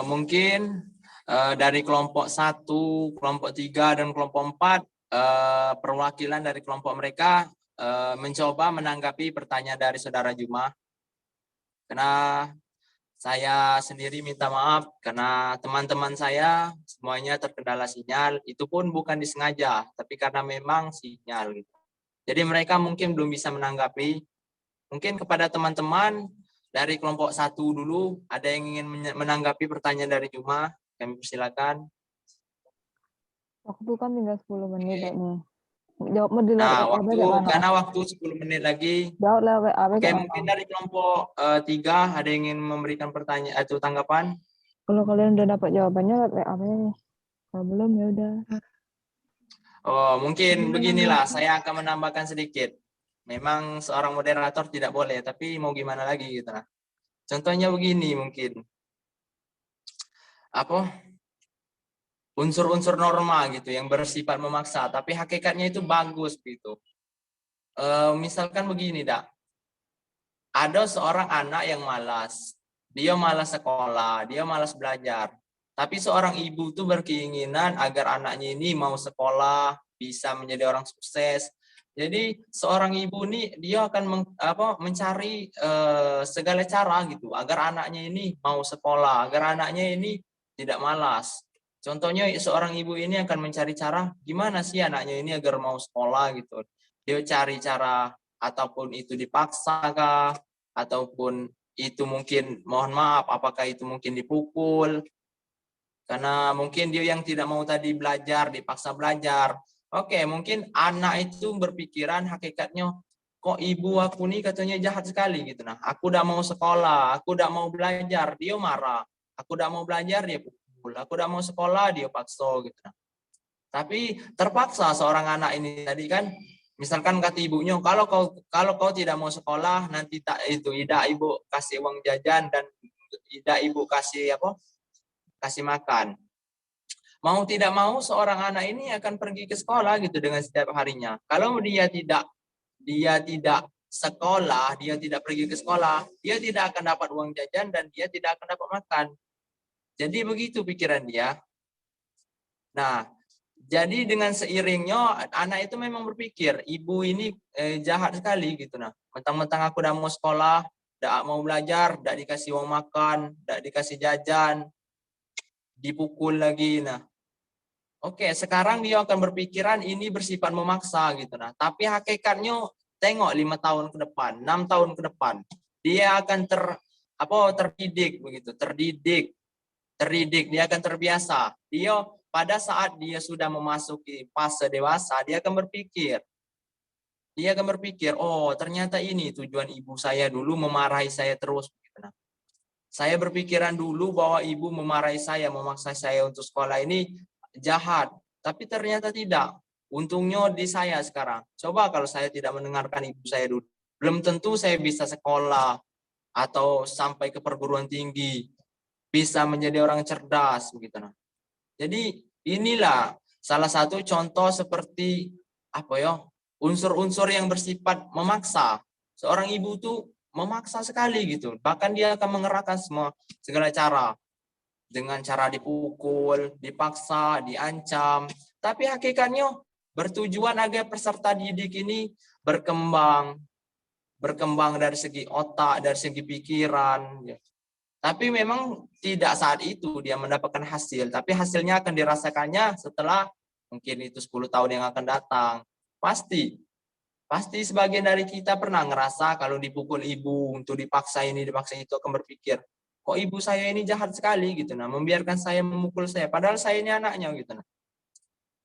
Mungkin dari kelompok 1, kelompok 3, dan kelompok 4, perwakilan dari kelompok mereka mencoba menanggapi pertanyaan dari saudara Juma. Karena saya sendiri minta maaf karena teman-teman saya semuanya terkendala sinyal, itu pun bukan disengaja, tapi karena memang sinyal gitu. Jadi mereka mungkin belum bisa menanggapi. Mungkin kepada teman-teman dari kelompok 1 dulu, ada yang ingin menanggapi pertanyaan dari Juma, kami persilakan. Waktu kan tinggal 10 menit nih. Jawab di Nah, karena waktu 10 menit lagi. Jawab lewat Oke, mungkin dari kelompok 3 ada yang ingin memberikan pertanyaan atau tanggapan? Kalau kalian udah dapat jawabannya lewat WA nih. Kalau belum ya udah. Oh, mungkin beginilah, saya akan menambahkan sedikit. Memang seorang moderator tidak boleh, tapi mau gimana lagi gitu nah. Contohnya begini mungkin. Unsur-unsur norma gitu yang bersifat memaksa, tapi hakikatnya itu bagus gitu. Misalkan begini, Dak. Ada seorang anak yang malas. Dia malas sekolah, dia malas belajar. Tapi seorang ibu tuh berkeinginan agar anaknya ini mau sekolah, bisa menjadi orang sukses. Jadi seorang ibu ini dia akan mencari segala cara gitu agar anaknya ini mau sekolah, agar anaknya ini tidak malas. Contohnya seorang ibu ini akan mencari cara gimana sih anaknya ini agar mau sekolah gitu. Dia cari cara, ataupun itu dipaksa kah, ataupun itu mungkin mohon maaf apakah itu mungkin dipukul. Karena mungkin dia yang tidak mau tadi belajar, dipaksa belajar. Oke, mungkin anak itu berpikiran hakikatnya, kok ibu aku nih katanya jahat sekali gitu. Nah, aku udah mau sekolah, aku udah mau belajar, dia marah. Aku udah mau belajar, dia pukul. Aku udah mau sekolah, dia paksa gitu. Nah, tapi terpaksa seorang anak ini tadi kan, misalkan kata ibunya, kalau kau tidak mau sekolah, nanti tidak ibu kasih uang jajan dan tidak ibu kasih kasih makan. Mau tidak mau seorang anak ini akan pergi ke sekolah gitu dengan setiap harinya. Kalau dia tidak dia tidak sekolah, dia tidak pergi ke sekolah, dia tidak akan dapat uang jajan dan dia tidak akan dapat makan. Jadi begitu pikiran dia. Nah, jadi dengan seiringnya anak itu memang berpikir ibu ini jahat sekali gitu. Nah, mentang-mentang aku udah mau sekolah, udah mau belajar, udah dikasih uang makan, udah dikasih jajan, dipukul lagi. Nah, oke, sekarang dia akan berpikiran ini bersifat memaksa gitu. Nah, tapi hakikatnya tengok 5 tahun ke depan, 6 tahun ke depan, dia akan terdidik begitu, terdidik, dia akan terbiasa. Dia pada saat dia sudah memasuki fase dewasa, dia akan berpikir, oh ternyata ini tujuan ibu saya dulu memarahi saya terus. Nah, saya berpikiran dulu bahwa ibu memarahi saya, memaksa saya untuk sekolah ini jahat, tapi ternyata tidak. Untungnya di saya sekarang. Coba kalau saya tidak mendengarkan ibu saya dulu, belum tentu saya bisa sekolah atau sampai ke perguruan tinggi, bisa menjadi orang cerdas begitu. Nah, jadi inilah salah satu contoh seperti unsur-unsur yang bersifat memaksa. Seorang ibu tuh memaksa sekali gitu. Bahkan dia akan mengerahkan segala cara. Dengan cara dipukul, dipaksa, diancam. Tapi hakikatnya bertujuan agar peserta didik ini berkembang dari segi otak, dari segi pikiran. Tapi memang tidak saat itu dia mendapatkan hasil. Tapi hasilnya akan dirasakannya setelah mungkin itu 10 tahun yang akan datang. Pasti sebagian dari kita pernah ngerasa kalau dipukul ibu, untuk dipaksa ini, dipaksa itu, akan berpikir, kok ibu saya ini jahat sekali gitu. Nah, membiarkan saya memukul saya, padahal saya ini anaknya gitu. Nah,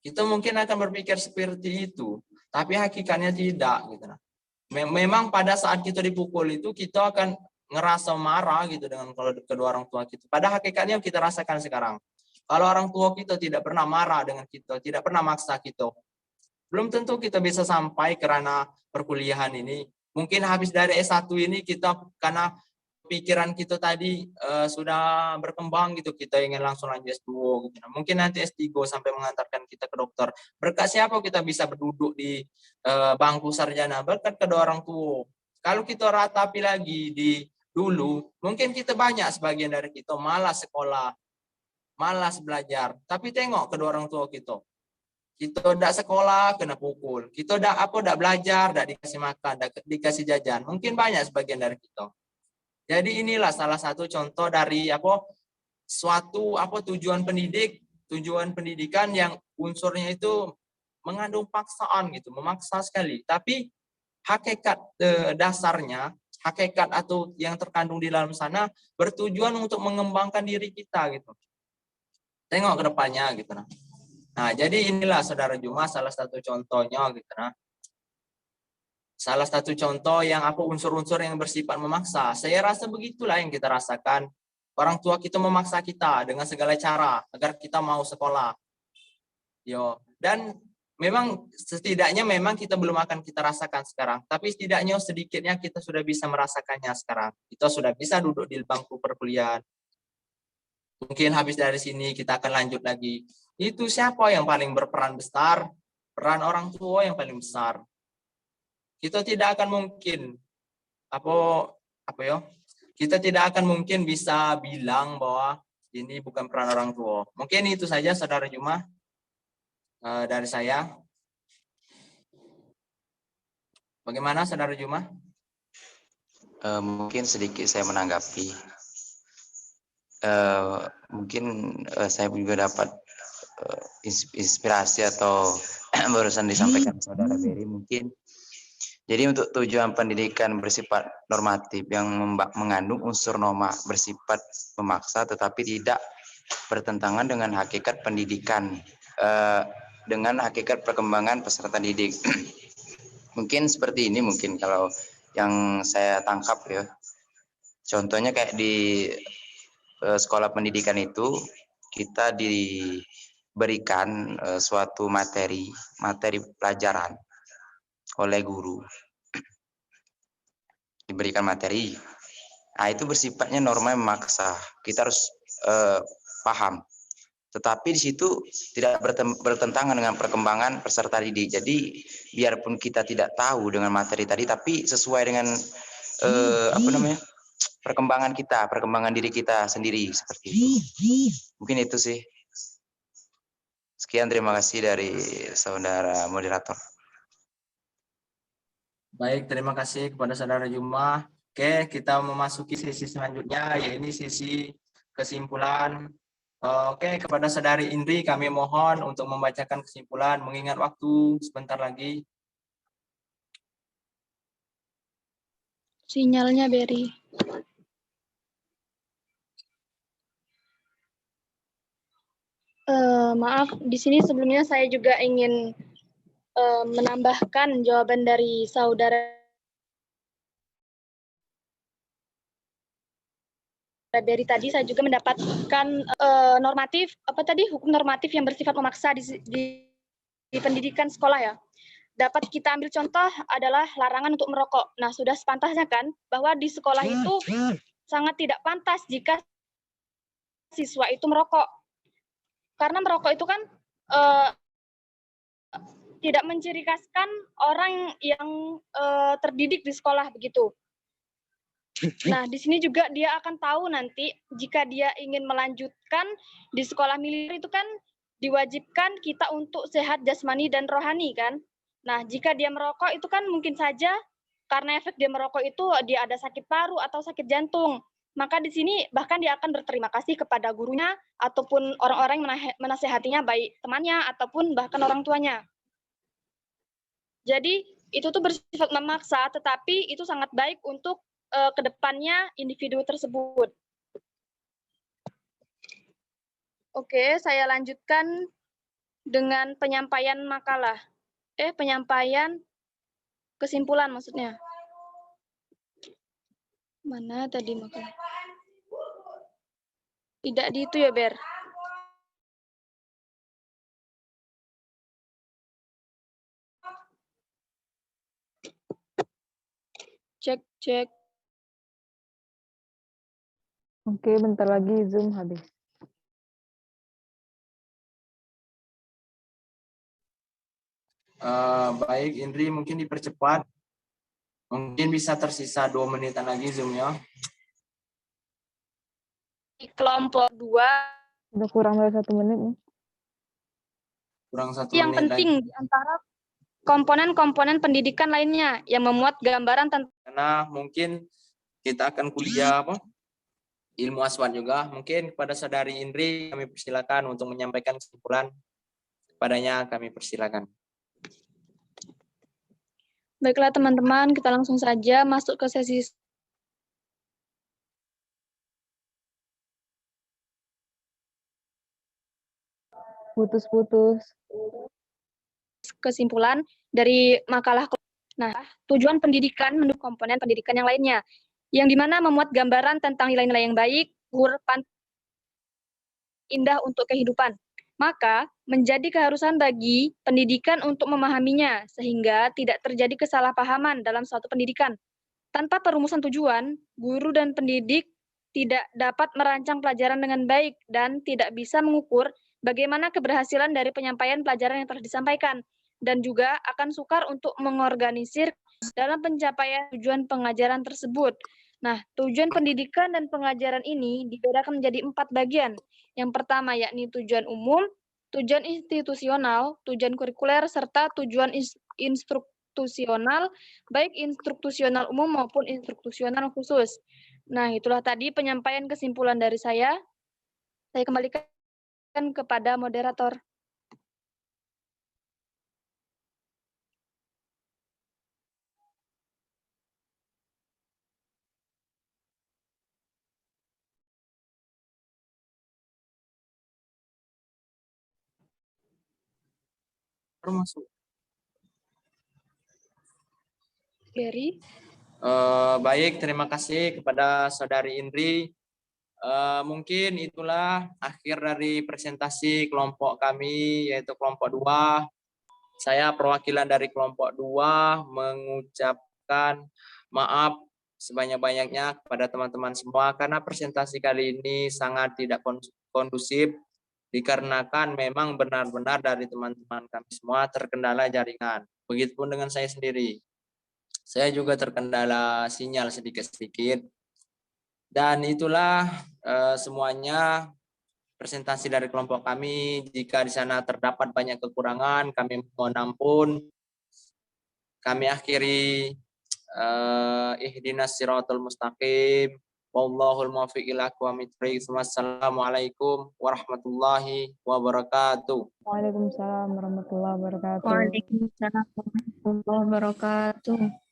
kita mungkin akan berpikir seperti itu, tapi hakikatnya tidak gitu. Nah, memang pada saat kita dipukul itu kita akan ngerasa marah gitu dengan kedua orang tua kita. Pada hakikatnya kita rasakan sekarang. Kalau orang tua kita tidak pernah marah dengan kita, tidak pernah maksa kita, belum tentu kita bisa sampai kerana perkuliahan ini. Mungkin habis dari S1 ini kita karena pikiran kita tadi sudah berkembang gitu, kita ingin langsung lanjut S2 gitu. Mungkin nanti S3 sampai mengantarkan kita ke dokter. Berkat siapa kita bisa berduduk di bangku sarjana? Berkat kedua orang tua. Kalau kita ratapi lagi di dulu, mungkin kita banyak sebagian dari kita malas sekolah, malas belajar. Tapi tengok kedua orang tua kita. Kita udah sekolah kena pukul. Kita udah belajar, udah dikasih makan, udah dikasih jajan. Mungkin banyak sebagian dari kita. Jadi inilah salah satu contoh dari suatu tujuan pendidikan yang unsurnya itu mengandung paksaan gitu, memaksa sekali. Tapi hakikat dasarnya, hakikat atau yang terkandung di dalam sana bertujuan untuk mengembangkan diri kita gitu. Tengok ke depannya gitu. Nah, jadi inilah Saudara Juma salah satu contohnya gitu. Salah satu contoh yang unsur-unsur yang bersifat memaksa. Saya rasa begitulah yang kita rasakan. Orang tua kita memaksa kita dengan segala cara agar kita mau sekolah. Dan memang setidaknya memang kita belum akan kita rasakan sekarang. Tapi setidaknya sedikitnya kita sudah bisa merasakannya sekarang. Kita sudah bisa duduk di bangku perkuliahan. Mungkin habis dari sini kita akan lanjut lagi. Itu siapa yang paling berperan besar? Peran orang tua yang paling besar. Kita tidak akan mungkin kita tidak akan mungkin bisa bilang bahwa ini bukan peran orang tua. Mungkin itu saja Saudara Juma dari saya. Bagaimana Saudara Juma? Mungkin sedikit saya menanggapi. Mungkin saya juga dapat inspirasi atau barusan disampaikan Saudara Berry mungkin. Jadi untuk tujuan pendidikan bersifat normatif yang mengandung unsur norma bersifat memaksa tetapi tidak bertentangan dengan hakikat pendidikan, dengan hakikat perkembangan peserta didik. Mungkin seperti ini mungkin kalau yang saya tangkap ya. Contohnya kayak di sekolah pendidikan itu kita diberikan suatu materi pelajaran oleh guru, diberikan materi. Nah, itu bersifatnya norma memaksa. Kita harus paham Tetapi di situ tidak bertentangan dengan perkembangan peserta didik. Jadi biarpun kita tidak tahu dengan materi tadi, tapi sesuai dengan perkembangan kita, perkembangan diri kita sendiri seperti itu. Mungkin itu sih. Sekian, terima kasih dari saudara moderator. Baik, terima kasih kepada saudara Juma. Oke, kita memasuki sesi selanjutnya, yaitu sesi kesimpulan. Oke, kepada saudari Indri kami mohon untuk membacakan kesimpulan, mengingat waktu sebentar lagi. Sinyalnya Berry. Maaf, di sini sebelumnya saya juga ingin menambahkan jawaban dari saudara Berry tadi. Saya juga mendapatkan normatif hukum normatif yang bersifat memaksa di pendidikan sekolah ya. Dapat kita ambil contoh adalah larangan untuk merokok. Nah, sudah sepantasnya kan bahwa di sekolah itu sangat tidak pantas jika siswa itu merokok. Karena merokok itu kan tidak menciri khaskan orang yang terdidik di sekolah begitu. Nah, di sini juga dia akan tahu nanti jika dia ingin melanjutkan di sekolah militer itu kan diwajibkan kita untuk sehat jasmani dan rohani kan. Nah, jika dia merokok itu kan mungkin saja karena efek dia merokok itu dia ada sakit paru atau sakit jantung. Maka di sini bahkan dia akan berterima kasih kepada gurunya ataupun orang-orang yang menasehatinya, baik temannya ataupun bahkan orang tuanya. Jadi itu tuh bersifat memaksa, tetapi itu sangat baik untuk kedepannya individu tersebut. Oke, saya lanjutkan dengan penyampaian makalah. Penyampaian kesimpulan maksudnya. Mana tadi makalah? Tidak di itu ya, Ber. Cek. Oke, bentar lagi Zoom habis. Baik, Indri mungkin dipercepat. Mungkin bisa tersisa 2 menitan lagi Zoom-nya. Kelompok 2. Udah kurang dari 1 menit nih. Kurang 1 yang menit penting lagi. di antara komponen-komponen pendidikan lainnya yang memuat gambaran tentang. Karena mungkin kita akan kuliah ilmu aswad juga. Mungkin kepada saudari Indri kami persilakan untuk menyampaikan kesimpulan. Kepadanya kami persilakan. Baiklah teman-teman, kita langsung saja masuk ke sesi Putus-putus. kesimpulan dari makalah. Nah, tujuan pendidikan menurut komponen pendidikan yang lainnya, yang dimana memuat gambaran tentang nilai-nilai yang baik, indah untuk kehidupan. Maka, menjadi keharusan bagi pendidikan untuk memahaminya, sehingga tidak terjadi kesalahpahaman dalam suatu pendidikan. Tanpa perumusan tujuan, guru dan pendidik tidak dapat merancang pelajaran dengan baik dan tidak bisa mengukur bagaimana keberhasilan dari penyampaian pelajaran yang telah disampaikan, dan juga akan sukar untuk mengorganisir dalam pencapaian tujuan pengajaran tersebut. Nah, tujuan pendidikan dan pengajaran ini dibedakan menjadi 4 bagian. Yang pertama yakni tujuan umum, tujuan institusional, tujuan kurikuler, serta tujuan instruktusional, baik instruktusional umum maupun instruktusional khusus. Nah, itulah tadi penyampaian kesimpulan dari saya. Saya kembalikan kepada moderator. Termasuk. Berry. Baik, terima kasih kepada saudari Indri. Mungkin itulah akhir dari presentasi kelompok kami, yaitu kelompok 2. Saya perwakilan dari kelompok 2 mengucapkan maaf sebanyak-banyaknya kepada teman-teman semua karena presentasi kali ini sangat tidak kondusif dikarenakan memang benar-benar dari teman-teman kami semua terkendala jaringan. Begitupun dengan saya sendiri. Saya juga terkendala sinyal sedikit-sedikit. Dan itulah semuanya presentasi dari kelompok kami. Jika di sana terdapat banyak kekurangan, kami mohon ampun. Kami akhiri ihdinas siratal mustaqim. Wallahul muwaffiq ila aqwamit thoriq. Wassalamualaikum warahmatullahi wabarakatuh. Waalaikumsalam warahmatullahi wabarakatuh. Waalaikumsalam warahmatullahi wabarakatuh.